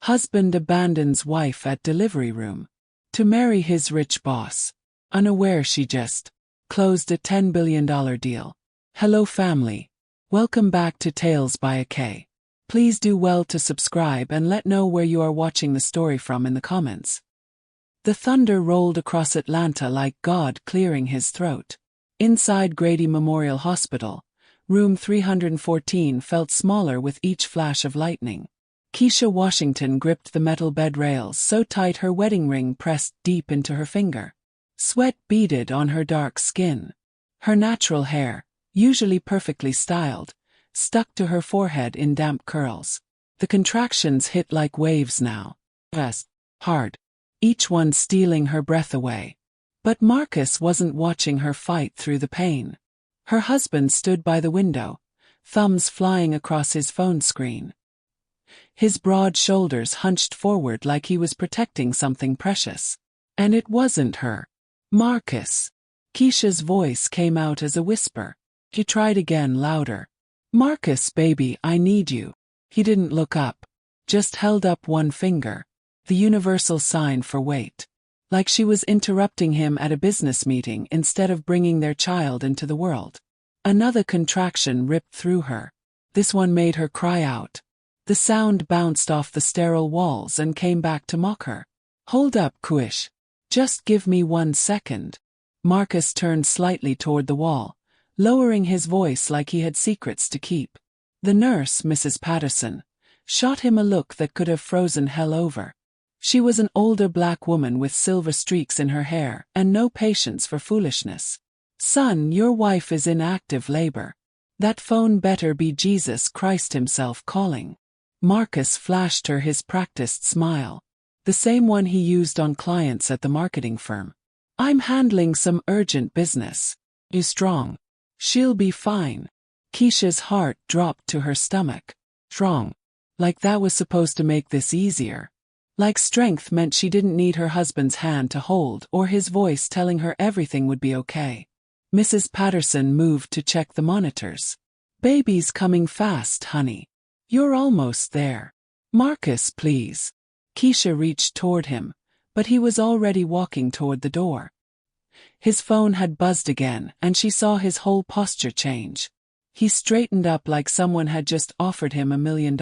Husband abandons wife at delivery room to marry his rich boss. Unaware she just closed a $10 billion deal. Hello family. Welcome back to Tales by AK. Please do well to subscribe and let know where you are watching the story from in the comments. The thunder rolled across Atlanta like God clearing his throat. Inside Grady Memorial Hospital, room 314 felt smaller with each flash of lightning. Keisha Washington gripped the metal bed rails so tight her wedding ring pressed deep into her finger. Sweat beaded on her dark skin. Her natural hair, usually perfectly styled, stuck to her forehead in damp curls. The contractions hit like waves now. Fast, hard, each one stealing her breath away. But Marcus wasn't watching her fight through the pain. Her husband stood by the window, thumbs flying across his phone screen. His broad shoulders hunched forward like he was protecting something precious. And it wasn't her. Marcus. Keisha's voice came out as a whisper. He tried again, louder. Marcus, baby, I need you. He didn't look up. Just held up one finger. The universal sign for wait. Like she was interrupting him at a business meeting instead of bringing their child into the world. Another contraction ripped through her. This one made her cry out. The sound bounced off the sterile walls and came back to mock her. Hold up, Kuish. Just give me 1 second. Marcus turned slightly toward the wall, lowering his voice like he had secrets to keep. The nurse, Mrs. Patterson, shot him a look that could have frozen hell over. She was an older black woman with silver streaks in her hair and no patience for foolishness. Son, your wife is in active labor. That phone better be Jesus Christ himself calling. Marcus flashed her his practiced smile. The same one he used on clients at the marketing firm. I'm handling some urgent business. You strong. She'll be fine. Keisha's heart dropped to her stomach. Strong. Like that was supposed to make this easier. Like strength meant she didn't need her husband's hand to hold or his voice telling her everything would be okay. Mrs. Patterson moved to check the monitors. Baby's coming fast, honey. You're almost there. Marcus, please. Keisha reached toward him, but he was already walking toward the door. His phone had buzzed again, and she saw his whole posture change. He straightened up like someone had just offered him $1 million.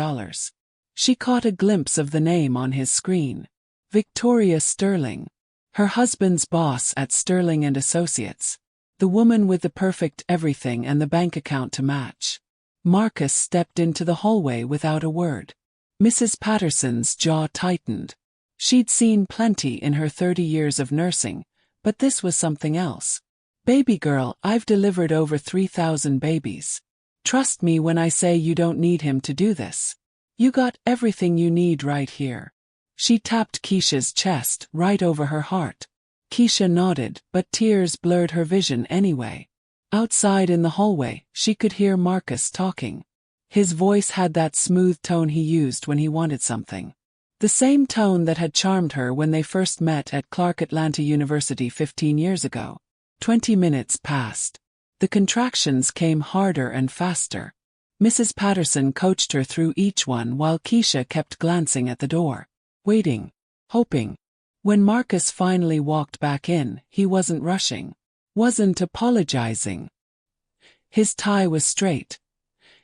She caught a glimpse of the name on his screen. Victoria Sterling. Her husband's boss at Sterling and Associates. The woman with the perfect everything and the bank account to match. Marcus stepped into the hallway without a word. Mrs. Patterson's jaw tightened. She'd seen plenty in her 30 years of nursing, but this was something else. Baby girl, I've delivered over 3,000 babies. Trust me when I say you don't need him to do this. You got everything you need right here. She tapped Keisha's chest right over her heart. Keisha nodded, but tears blurred her vision anyway. Outside in the hallway, she could hear Marcus talking. His voice had that smooth tone he used when he wanted something. The same tone that had charmed her when they first met at Clark Atlanta University 15 years ago. 20 minutes passed. The contractions came harder and faster. Mrs. Patterson coached her through each one while Keisha kept glancing at the door. Waiting. Hoping. When Marcus finally walked back in, he wasn't rushing. Wasn't apologizing. His tie was straight.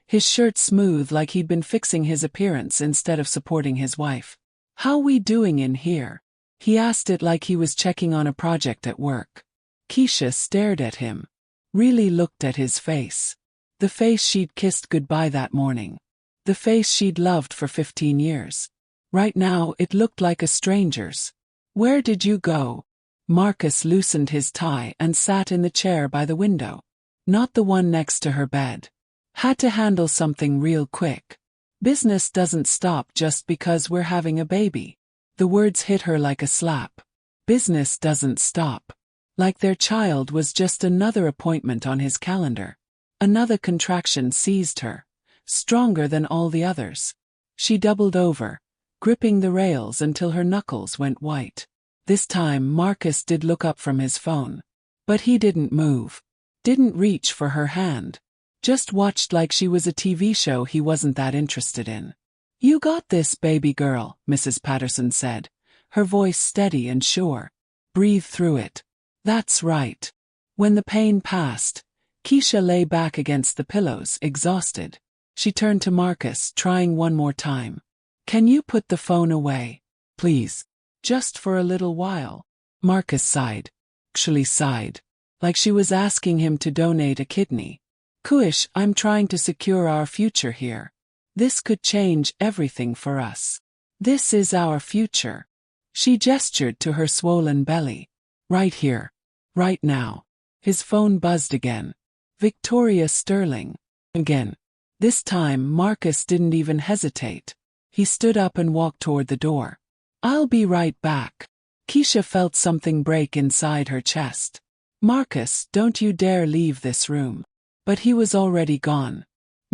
His shirt smooth like he'd been fixing his appearance instead of supporting his wife. How we doing in here? He asked it like he was checking on a project at work. Keisha stared at him. Really looked at his face. The face she'd kissed goodbye that morning. The face she'd loved for 15 years. Right now it looked like a stranger's. Where did you go? Marcus loosened his tie and sat in the chair by the window. Not the one next to her bed. Had to handle something real quick. Business doesn't stop just because we're having a baby. The words hit her like a slap. Business doesn't stop. Like their child was just another appointment on his calendar. Another contraction seized her, stronger than all the others. She doubled over, gripping the rails until her knuckles went white. This time Marcus did look up from his phone. But he didn't move. Didn't reach for her hand. Just watched like she was a TV show he wasn't that interested in. You got this, baby girl, Mrs. Patterson said, her voice steady and sure. Breathe through it. That's right. When the pain passed, Keisha lay back against the pillows, exhausted. She turned to Marcus, trying one more time. Can you put the phone away? Please. Just for a little while. Marcus sighed. Actually sighed. Like she was asking him to donate a kidney. Kuish, I'm trying to secure our future here. This could change everything for us. This is our future. She gestured to her swollen belly. Right here. Right now. His phone buzzed again. Victoria Sterling. Again. This time Marcus didn't even hesitate. He stood up and walked toward the door. I'll be right back. Keisha felt something break inside her chest. Marcus, don't you dare leave this room. But he was already gone.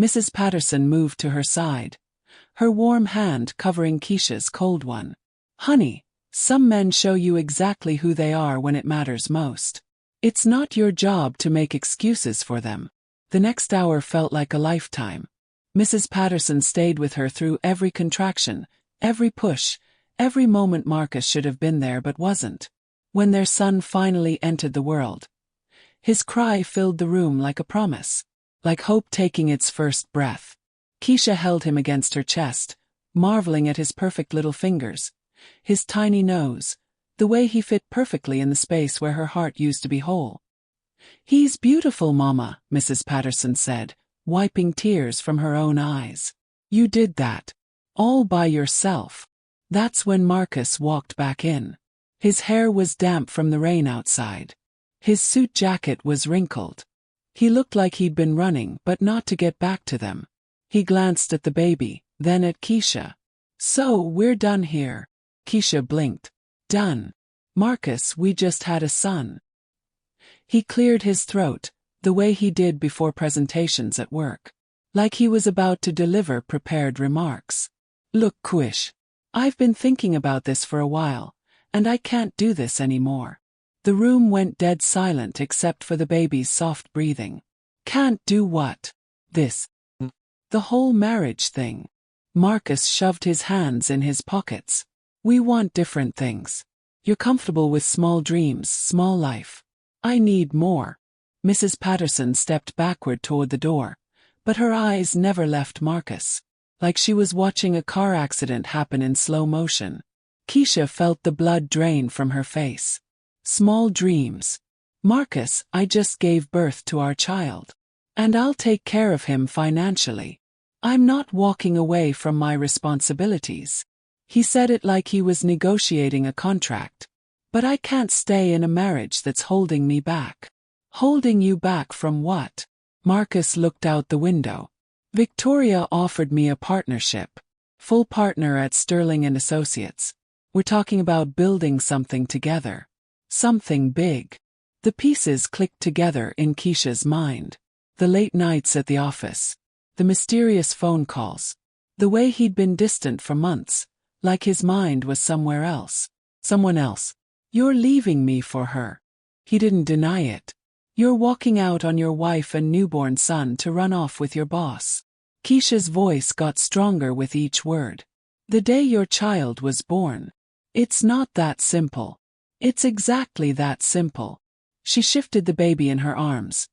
Mrs. Patterson moved to her side, her warm hand covering Keisha's cold one. Honey, some men show you exactly who they are when it matters most. It's not your job to make excuses for them. The next hour felt like a lifetime. Mrs. Patterson stayed with her through every contraction, every push, every moment Marcus should have been there but wasn't. When their son finally entered the world, his cry filled the room like a promise, like hope taking its first breath. Keisha held him against her chest, marveling at his perfect little fingers, his tiny nose, the way he fit perfectly in the space where her heart used to be whole. He's beautiful, Mama, Mrs. Patterson said, wiping tears from her own eyes. You did that. All by yourself. That's when Marcus walked back in. His hair was damp from the rain outside. His suit jacket was wrinkled. He looked like he'd been running, but not to get back to them. He glanced at the baby, then at Keisha. So, we're done here. Keisha blinked. Done. Marcus, we just had a son. He cleared his throat, the way he did before presentations at work. Like he was about to deliver prepared remarks. Look, Kuish. I've been thinking about this for a while, and I can't do this anymore. The room went dead silent except for the baby's soft breathing. Can't do what? This. The whole marriage thing. Marcus shoved his hands in his pockets. We want different things. You're comfortable with small dreams, small life. I need more. Mrs. Patterson stepped backward toward the door, but her eyes never left Marcus. Like she was watching a car accident happen in slow motion. Keisha felt the blood drain from her face. Small dreams. Marcus, I just gave birth to our child. And I'll take care of him financially. I'm not walking away from my responsibilities. He said it like he was negotiating a contract. But I can't stay in a marriage that's holding me back. Holding you back from what? Marcus looked out the window. Victoria offered me a partnership. Full partner at Sterling and Associates. We're talking about building something together. Something big. The pieces clicked together in Keisha's mind. The late nights at the office. The mysterious phone calls. The way he'd been distant for months, like his mind was somewhere else. Someone else. You're leaving me for her. He didn't deny it. You're walking out on your wife and newborn son to run off with your boss. Keisha's voice got stronger with each word. The day your child was born. It's not that simple. It's exactly that simple. She shifted the baby in her arms,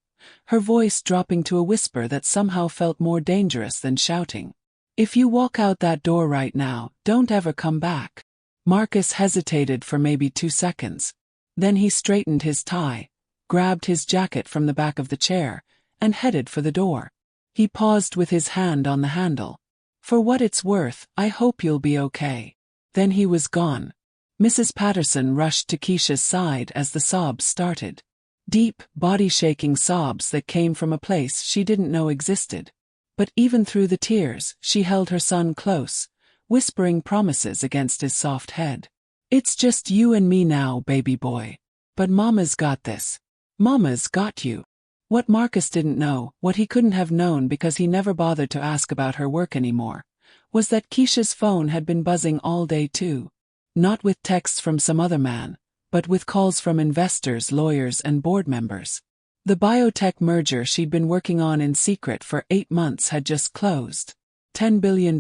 her voice dropping to a whisper that somehow felt more dangerous than shouting. If you walk out that door right now, don't ever come back. Marcus hesitated for maybe 2 seconds. Then he straightened his tie, grabbed his jacket from the back of the chair, and headed for the door. He paused with his hand on the handle. For what it's worth, I hope you'll be okay. Then he was gone. Mrs. Patterson rushed to Keisha's side as the sobs started. Deep, body-shaking sobs that came from a place she didn't know existed. But even through the tears, she held her son close, whispering promises against his soft head. It's just you and me now, baby boy. But Mama's got this. Mama's got you. What Marcus didn't know, what he couldn't have known because he never bothered to ask about her work anymore, was that Keisha's phone had been buzzing all day too. Not with texts from some other man, but with calls from investors, lawyers, and board members. The biotech merger she'd been working on in secret for 8 months had just closed. $10 billion.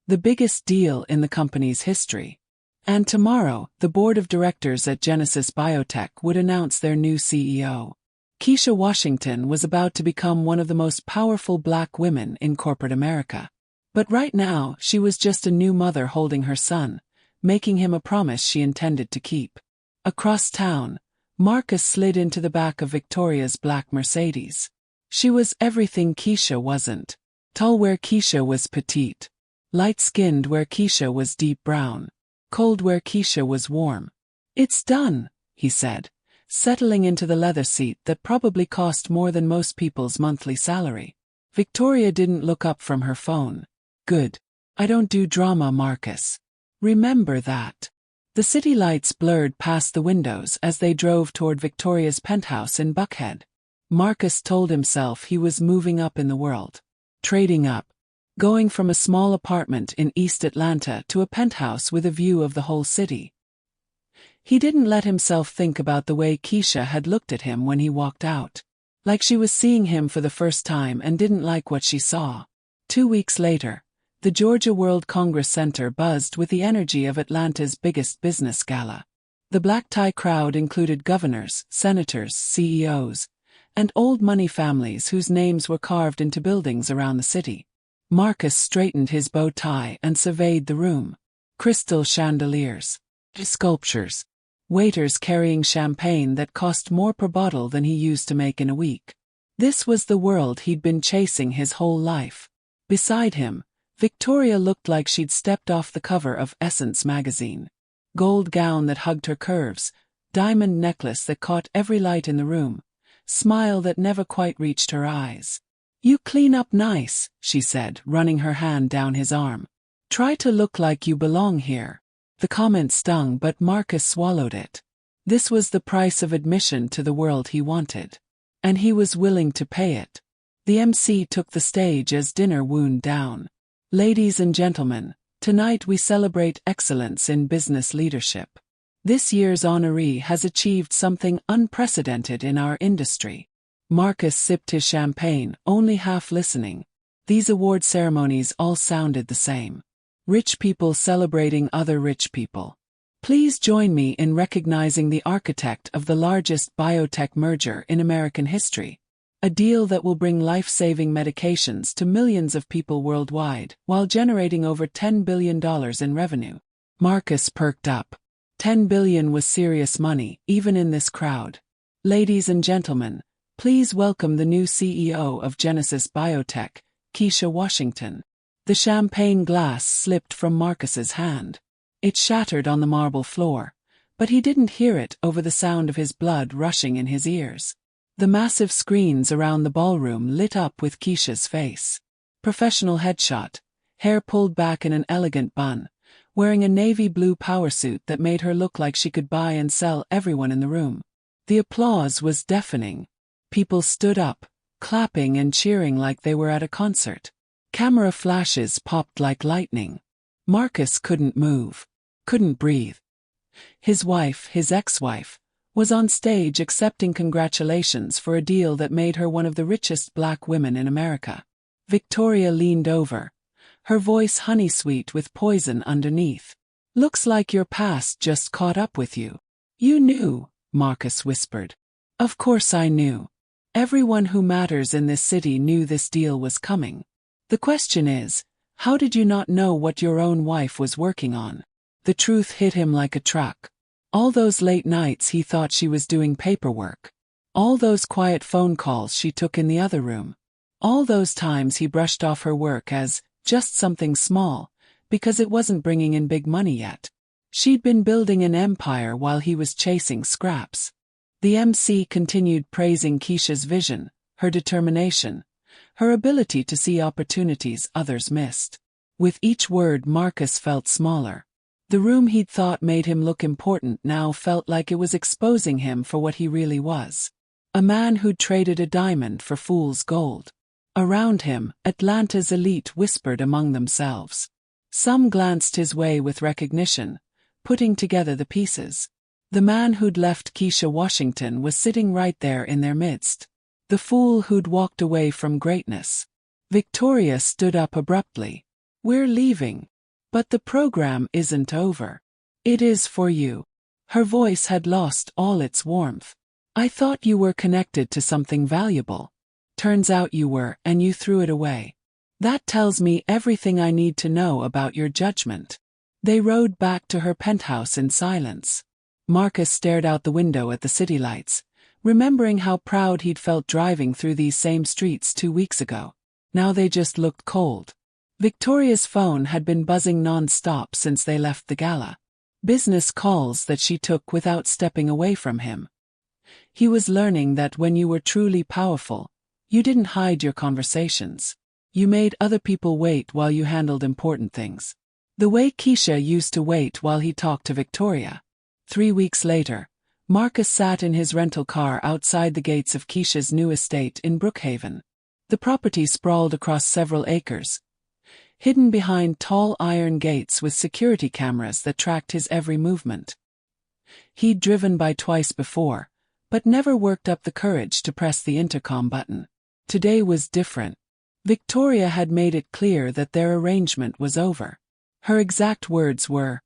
the biggest deal in the company's history. And tomorrow, the board of directors at Genesis Biotech would announce their new CEO. Keisha Washington was about to become one of the most powerful black women in corporate America. But right now, she was just a new mother holding her son, making him a promise she intended to keep. Across town, Marcus slid into the back of Victoria's black Mercedes. She was everything Keisha wasn't. Tall where Keisha was petite. Light-skinned where Keisha was deep brown. Cold where Keisha was warm. "It's done," he said, settling into the leather seat that probably cost more than most people's monthly salary. Victoria didn't look up from her phone. "Good. I don't do drama, Marcus. Remember that." The city lights blurred past the windows as they drove toward Victoria's penthouse in Buckhead. Marcus told himself he was moving up in the world. Trading up. Going from a small apartment in East Atlanta to a penthouse with a view of the whole city. He didn't let himself think about the way Keisha had looked at him when he walked out. Like she was seeing him for the first time and didn't like what she saw. 2 weeks later, the Georgia World Congress Center buzzed with the energy of Atlanta's biggest business gala. The black tie crowd included governors, senators, CEOs, and old money families whose names were carved into buildings around the city. Marcus straightened his bow tie and surveyed the room. Crystal chandeliers. Sculptures. Waiters carrying champagne that cost more per bottle than he used to make in a week. This was the world he'd been chasing his whole life. Beside him, Victoria looked like she'd stepped off the cover of Essence magazine. Gold gown that hugged her curves, diamond necklace that caught every light in the room, smile that never quite reached her eyes. "You clean up nice," she said, running her hand down his arm. "Try to look like you belong here." The comment stung, but Marcus swallowed it. This was the price of admission to the world he wanted. And he was willing to pay it. The MC took the stage as dinner wound down. "Ladies and gentlemen, tonight we celebrate excellence in business leadership. This year's honoree has achieved something unprecedented in our industry." Marcus sipped his champagne, only half listening. These award ceremonies all sounded the same. Rich people celebrating other rich people. Please join me in recognizing the architect of the largest biotech merger in American history. A deal that will bring life-saving medications to millions of people worldwide, while generating over $10 billion in revenue. Marcus perked up. $10 billion was serious money, even in this crowd. "Ladies and gentlemen, please welcome the new CEO of Genesis Biotech, Keisha Washington." The champagne glass slipped from Marcus's hand. It shattered on the marble floor, but he didn't hear it over the sound of his blood rushing in his ears. The massive screens around the ballroom lit up with Keisha's face. Professional headshot, hair pulled back in an elegant bun, wearing a navy blue power suit that made her look like she could buy and sell everyone in the room. The applause was deafening. People stood up, clapping and cheering like they were at a concert. Camera flashes popped like lightning. Marcus couldn't move, couldn't breathe. His wife, his ex-wife, was on stage accepting congratulations for a deal that made her one of the richest black women in America. Victoria leaned over, her voice honey-sweet with poison underneath. "Looks like your past just caught up with you." "You knew," Marcus whispered. "Of course I knew. Everyone who matters in this city knew this deal was coming. The question is, how did you not know what your own wife was working on?" The truth hit him like a truck. All those late nights he thought she was doing paperwork. All those quiet phone calls she took in the other room. All those times he brushed off her work as just something small, because it wasn't bringing in big money yet. She'd been building an empire while he was chasing scraps. The MC continued praising Keisha's vision, her determination, her ability to see opportunities others missed. With each word Marcus felt smaller. The room he'd thought made him look important now felt like it was exposing him for what he really was. A man who'd traded a diamond for fool's gold. Around him, Atlanta's elite whispered among themselves. Some glanced his way with recognition, putting together the pieces. The man who'd left Keisha Washington was sitting right there in their midst. The fool who'd walked away from greatness. Victoria stood up abruptly. "We're leaving." But the program isn't over. It is for you. Her voice had lost all its warmth. I thought you were connected to something valuable. Turns out you were, and you threw it away. That tells me everything I need to know about your judgment. They rode back to her penthouse in silence. Marcus stared out the window at the city lights, remembering how proud he'd felt driving through these same streets 2 weeks ago. Now they just looked cold. Victoria's phone had been buzzing non-stop since they left the gala. Business calls that she took without stepping away from him. He was learning that when you were truly powerful, you didn't hide your conversations. You made other people wait while you handled important things. The way Keisha used to wait while he talked to Victoria. 3 weeks later, Marcus sat in his rental car outside the gates of Keisha's new estate in Brookhaven. The property sprawled across several acres, hidden behind tall iron gates with security cameras that tracked his every movement. He'd driven by twice before, but never worked up the courage to press the intercom button. Today was different. Victoria had made it clear that their arrangement was over. Her exact words were,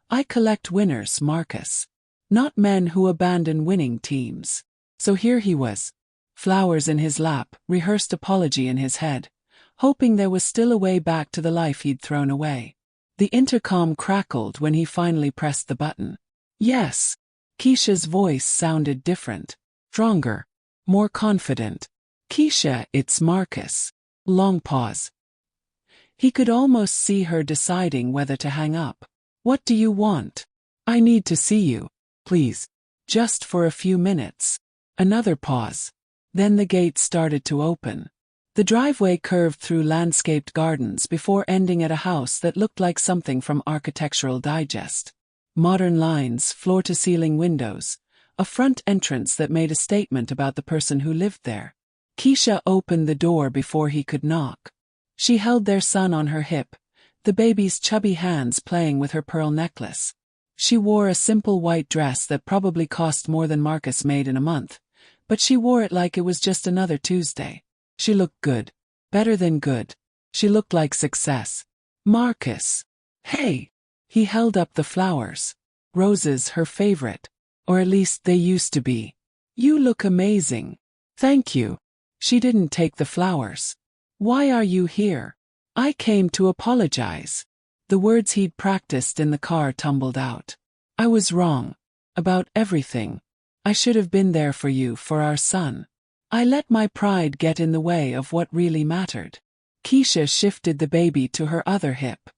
"I collect winners, Marcus. Not men who abandon winning teams." So here he was. Flowers in his lap, rehearsed apology in his head, hoping there was still a way back to the life he'd thrown away. The intercom crackled when he finally pressed the button. Yes. Keisha's voice sounded different. Stronger. More confident. "Keisha, it's Marcus." Long pause. He could almost see her deciding whether to hang up. "What do you want?" "I need to see you. Please. Just for a few minutes." Another pause. Then the gate started to open. The driveway curved through landscaped gardens before ending at a house that looked like something from Architectural Digest. Modern lines, floor-to-ceiling windows, a front entrance that made a statement about the person who lived there. Keisha opened the door before he could knock. She held their son on her hip, the baby's chubby hands playing with her pearl necklace. She wore a simple white dress that probably cost more than Marcus made in a month, but she wore it like it was just another Tuesday. She looked good. Better than good. She looked like success. "Marcus. Hey." He held up the flowers. Roses, her favorite. Or at least they used to be. "You look amazing." "Thank you." She didn't take the flowers. "Why are you here?" "I came to apologize." The words he'd practiced in the car tumbled out. "I was wrong. About everything. I should have been there for you, for our son. I let my pride get in the way of what really mattered." Keisha shifted the baby to her other hip.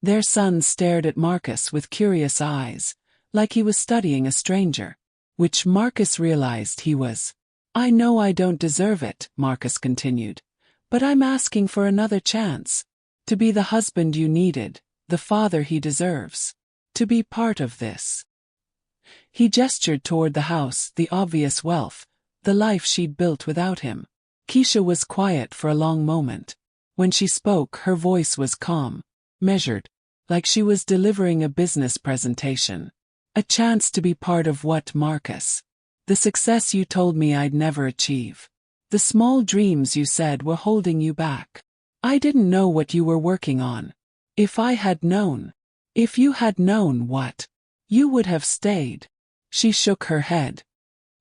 Their son stared at Marcus with curious eyes, like he was studying a stranger. Which Marcus realized he was. "I know I don't deserve it," Marcus continued, "but I'm asking for another chance. To be the husband you needed, the father he deserves. To be part of this." He gestured toward the house, the obvious wealth, the life she'd built without him. Keisha was quiet for a long moment. When she spoke, her voice was calm, measured, like she was delivering a business presentation. "A chance to be part of what, Marcus? The success you told me I'd never achieve. The small dreams you said were holding you back. I didn't know what you were working on. If I had known." "If you had known what? You would have stayed." She shook her head.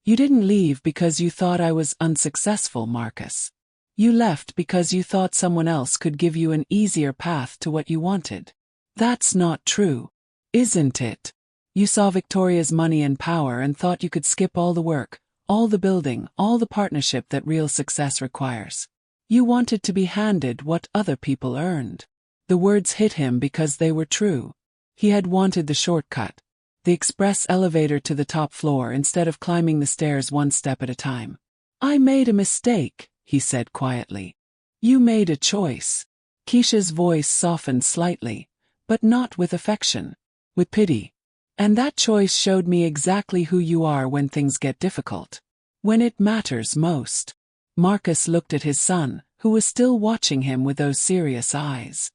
"You didn't leave because you thought I was unsuccessful, Marcus. You left because you thought someone else could give you an easier path to what you wanted. That's not true. Isn't it? You saw Victoria's money and power and thought you could skip all the work, all the building, all the partnership that real success requires. You wanted to be handed what other people earned." The words hit him because they were true. He had wanted the shortcut, the express elevator to the top floor instead of climbing the stairs one step at a time. "I made a mistake," he said quietly. "You made a choice." Keisha's voice softened slightly, but not with affection, with pity. "And that choice showed me exactly who you are when things get difficult. When it matters most." Marcus looked at his son, who was still watching him with those serious eyes.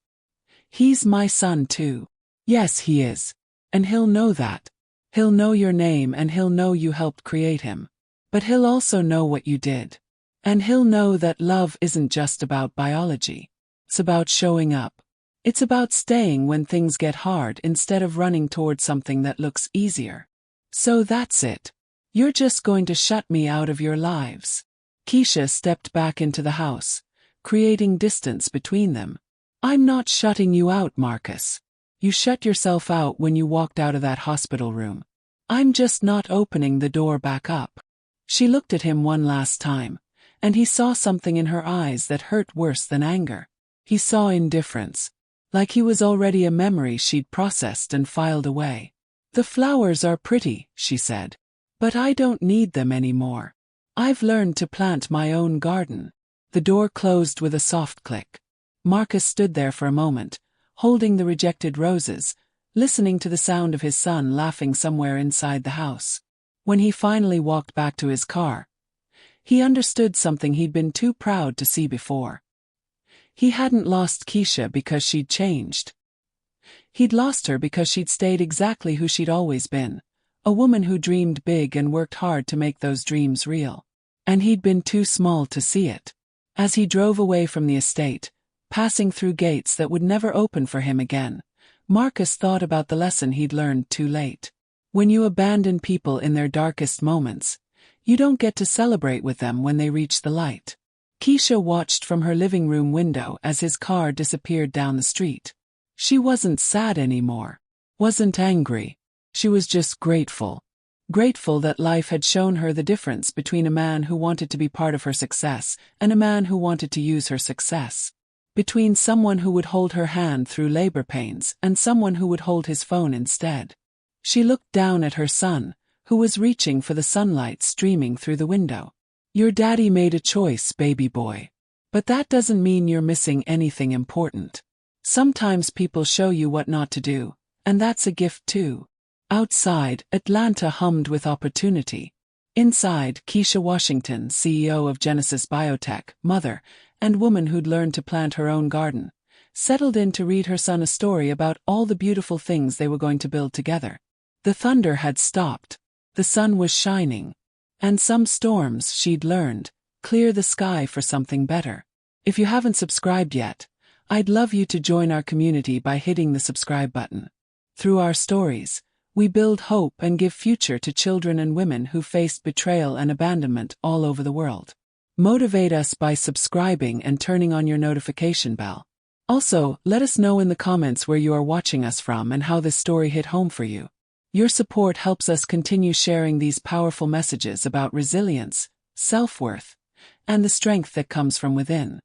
"He's my son too." "Yes, he is. And he'll know that. He'll know your name and he'll know you helped create him. But he'll also know what you did. And he'll know that love isn't just about biology. It's about showing up. It's about staying when things get hard instead of running toward something that looks easier. So that's it. You're just going to shut me out of your lives. Keisha stepped back into the house, creating distance between them. I'm not shutting you out, Marcus. You shut yourself out when you walked out of that hospital room. I'm just not opening the door back up. She looked at him one last time, and he saw something in her eyes that hurt worse than anger. He saw indifference, like he was already a memory she'd processed and filed away. The flowers are pretty, she said, but I don't need them anymore. I've learned to plant my own garden. The door closed with a soft click. Marcus stood there for a moment, holding the rejected roses, listening to the sound of his son laughing somewhere inside the house. When he finally walked back to his car, he understood something he'd been too proud to see before. He hadn't lost Keisha because she'd changed. He'd lost her because she'd stayed exactly who she'd always been, a woman who dreamed big and worked hard to make those dreams real. And he'd been too small to see it. As he drove away from the estate, passing through gates that would never open for him again, Marcus thought about the lesson he'd learned too late. When you abandon people in their darkest moments, you don't get to celebrate with them when they reach the light. Keisha watched from her living room window as his car disappeared down the street. She wasn't sad anymore, wasn't angry. She was just grateful. Grateful that life had shown her the difference between a man who wanted to be part of her success and a man who wanted to use her success. Between someone who would hold her hand through labor pains and someone who would hold his phone instead. She looked down at her son, who was reaching for the sunlight streaming through the window. Your daddy made a choice, baby boy. But that doesn't mean you're missing anything important. Sometimes people show you what not to do, and that's a gift too. Outside, Atlanta hummed with opportunity. Inside, Keisha Washington, CEO of Genesis Biotech, mother, and woman who'd learned to plant her own garden, settled in to read her son a story about all the beautiful things they were going to build together. The thunder had stopped. The sun was shining. And some storms, she'd learned, clear the sky for something better. If you haven't subscribed yet, I'd love you to join our community by hitting the subscribe button. Through our stories, we build hope and give future to children and women who faced betrayal and abandonment all over the world. Motivate us by subscribing and turning on your notification bell. Also, let us know in the comments where you are watching us from and how this story hit home for you. Your support helps us continue sharing these powerful messages about resilience, self-worth, and the strength that comes from within.